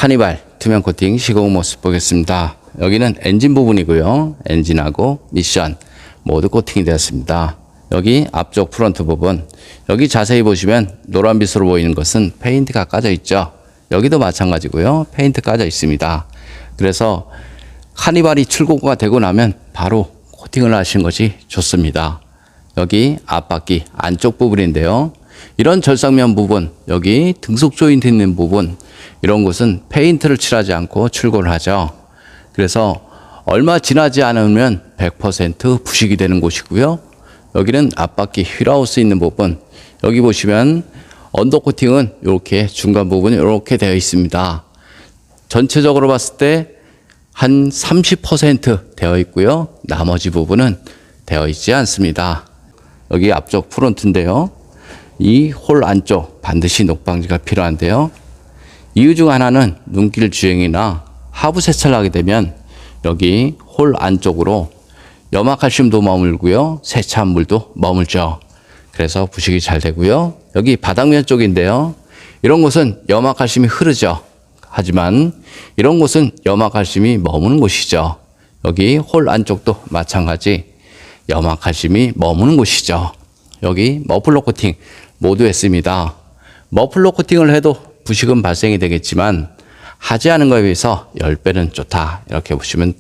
카니발 투명 코팅 시공 모습 보겠습니다. 여기는 엔진 부분이고요. 엔진하고 미션 모두 코팅이 되었습니다. 여기 앞쪽 프론트 부분, 여기 자세히 보시면 노란빛으로 보이는 것은 페인트가 까져 있죠. 여기도 마찬가지고요. 페인트 까져 있습니다. 그래서 카니발이 출고가 되고 나면 바로 코팅을 하시는 것이 좋습니다. 여기 앞바퀴 안쪽 부분인데요. 이런 절삭면 부분, 여기 등속 조인트 있는 부분, 이런 곳은 페인트를 칠하지 않고 출고를 하죠. 그래서 얼마 지나지 않으면 100% 부식이 되는 곳이고요. 여기는 앞바퀴 휠하우스 있는 부분, 여기 보시면 언더 코팅은 이렇게 중간 부분이 이렇게 되어 있습니다. 전체적으로 봤을 때 한 30% 되어 있고요. 나머지 부분은 되어 있지 않습니다. 여기 앞쪽 프론트인데요. 이 홀 안쪽 반드시 녹방지가 필요한데요. 이유 중 하나는 눈길 주행이나 하부 세차를 하게 되면 여기 홀 안쪽으로 염화칼슘도 머물고요. 세차한 물도 머물죠. 그래서 부식이 잘 되고요. 여기 바닥면 쪽인데요. 이런 곳은 염화칼슘이 흐르죠. 하지만 이런 곳은 염화칼슘이 머무는 곳이죠. 여기 홀 안쪽도 마찬가지 염화칼슘이 머무는 곳이죠. 여기 머플러 코팅 모두 했습니다. 머플러 코팅을 해도 부식은 발생이 되겠지만 하지 않은 것에 비해서 10배는 좋다. 이렇게 보시면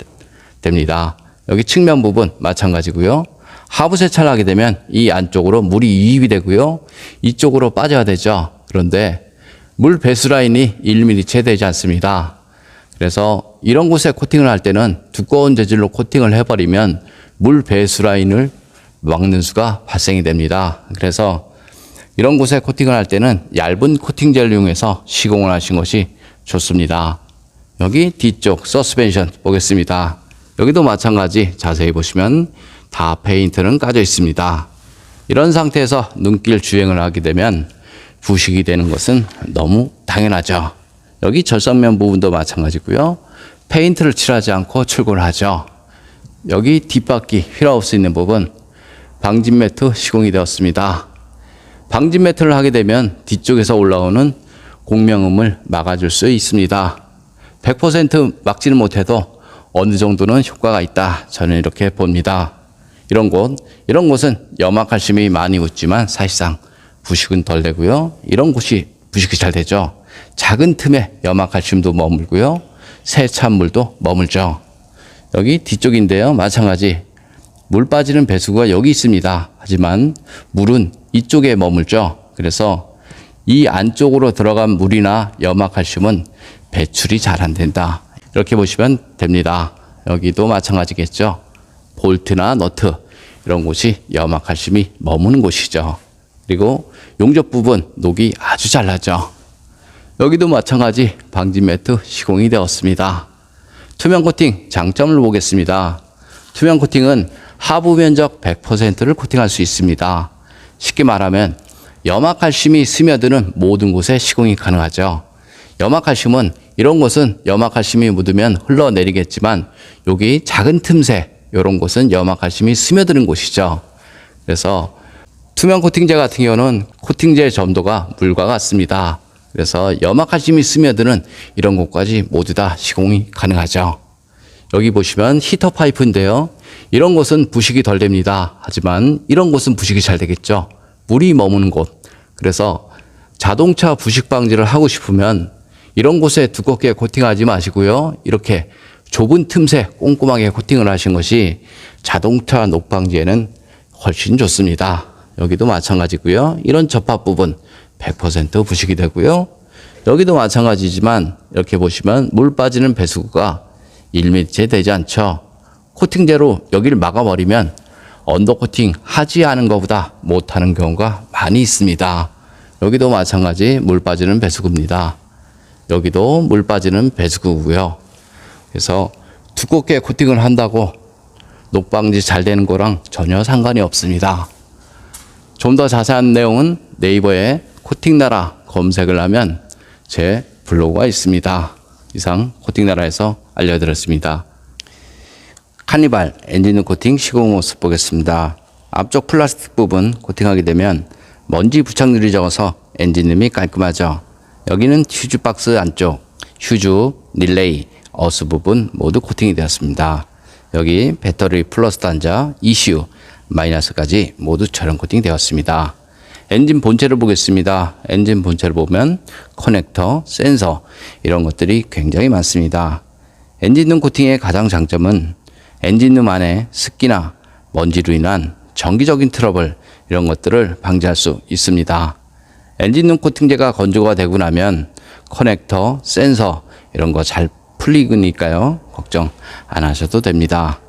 됩니다. 여기 측면 부분 마찬가지고요. 하부 세차를 하게 되면 이 안쪽으로 물이 유입이 되고요. 이쪽으로 빠져야 되죠. 그런데 물 배수 라인이 1mm 채 되지 않습니다. 그래서 이런 곳에 코팅을 할 때는 두꺼운 재질로 코팅을 해버리면 물 배수 라인을 막는 수가 발생이 됩니다. 그래서 이런 곳에 코팅을 할 때는 얇은 코팅젤을 이용해서 시공을 하신 것이 좋습니다. 여기 뒤쪽 서스펜션 보겠습니다. 여기도 마찬가지 자세히 보시면 다 페인트는 까져 있습니다. 이런 상태에서 눈길 주행을 하게 되면 부식이 되는 것은 너무 당연하죠. 여기 절삭면 부분도 마찬가지고요. 페인트를 칠하지 않고 출고를 하죠. 여기 뒷바퀴 휠하우스 있는 부분 방진 매트 시공이 되었습니다. 방진 매트를 하게 되면 뒤쪽에서 올라오는 공명음을 막아줄 수 있습니다. 100% 막지는 못해도 어느 정도는 효과가 있다. 저는 이렇게 봅니다. 이런 곳은 염화칼슘이 많이 웃지만 사실상 부식은 덜 되고요. 이런 곳이 부식이 잘 되죠. 작은 틈에 염화칼슘도 머물고요. 세차한 물도 머물죠. 여기 뒤쪽인데요. 마찬가지 물 빠지는 배수구가 여기 있습니다. 하지만 물은 이쪽에 머물죠. 그래서 이 안쪽으로 들어간 물이나 염화칼슘은 배출이 잘 안 된다. 이렇게 보시면 됩니다. 여기도 마찬가지겠죠. 볼트나 너트 이런 곳이 염화칼슘이 머무는 곳이죠. 그리고 용접 부분 녹이 아주 잘 나죠. 여기도 마찬가지 방진 매트 시공이 되었습니다. 투명 코팅 장점을 보겠습니다. 투명 코팅은 하부 면적 100%를 코팅할 수 있습니다. 쉽게 말하면 염화칼슘이 스며드는 모든 곳에 시공이 가능하죠. 염화칼슘은 이런 곳은 염화칼슘이 묻으면 흘러내리겠지만 여기 작은 틈새 이런 곳은 염화칼슘이 스며드는 곳이죠. 그래서 투명 코팅제 같은 경우는 코팅제 점도가 물과 같습니다. 그래서 염화칼슘이 스며드는 이런 곳까지 모두 다 시공이 가능하죠. 여기 보시면 히터 파이프인데요. 이런 곳은 부식이 덜 됩니다. 하지만 이런 곳은 부식이 잘 되겠죠. 물이 머무는 곳. 그래서 자동차 부식 방지를 하고 싶으면 이런 곳에 두껍게 코팅하지 마시고요. 이렇게 좁은 틈새 꼼꼼하게 코팅을 하신 것이 자동차 녹 방지에는 훨씬 좋습니다. 여기도 마찬가지고요. 이런 접합 부분 100% 부식이 되고요. 여기도 마찬가지지만 이렇게 보시면 물 빠지는 배수구가 1mm 되지 않죠. 코팅제로 여기를 막아버리면 언더 코팅 하지 않은 것보다 못하는 경우가 많이 있습니다. 여기도 마찬가지 물 빠지는 배수구입니다. 여기도 물 빠지는 배수구고요. 그래서 두껍게 코팅을 한다고 녹방지 잘 되는 거랑 전혀 상관이 없습니다. 좀 더 자세한 내용은 네이버에 코팅나라 검색을 하면 제 블로그가 있습니다. 이상 코팅나라에서 알려드렸습니다. 카니발 엔진 코팅 시공 모습 보겠습니다. 앞쪽 플라스틱 부분 코팅하게 되면 먼지 부착률이 적어서 엔진음이 깔끔하죠. 여기는 휴즈박스 안쪽 휴즈, 릴레이, 어스 부분 모두 코팅이 되었습니다. 여기 배터리 플러스 단자, ECU, 마이너스까지 모두 저렴 코팅 되었습니다. 엔진 본체를 보겠습니다. 엔진 본체를 보면 커넥터, 센서 이런 것들이 굉장히 많습니다. 엔진룸 코팅의 가장 장점은 엔진룸 안에 습기나 먼지로 인한 정기적인 트러블 이런 것들을 방지할 수 있습니다. 엔진룸 코팅제가 건조가 되고 나면 커넥터, 센서 이런 거 잘 풀리니까요. 걱정 안 하셔도 됩니다.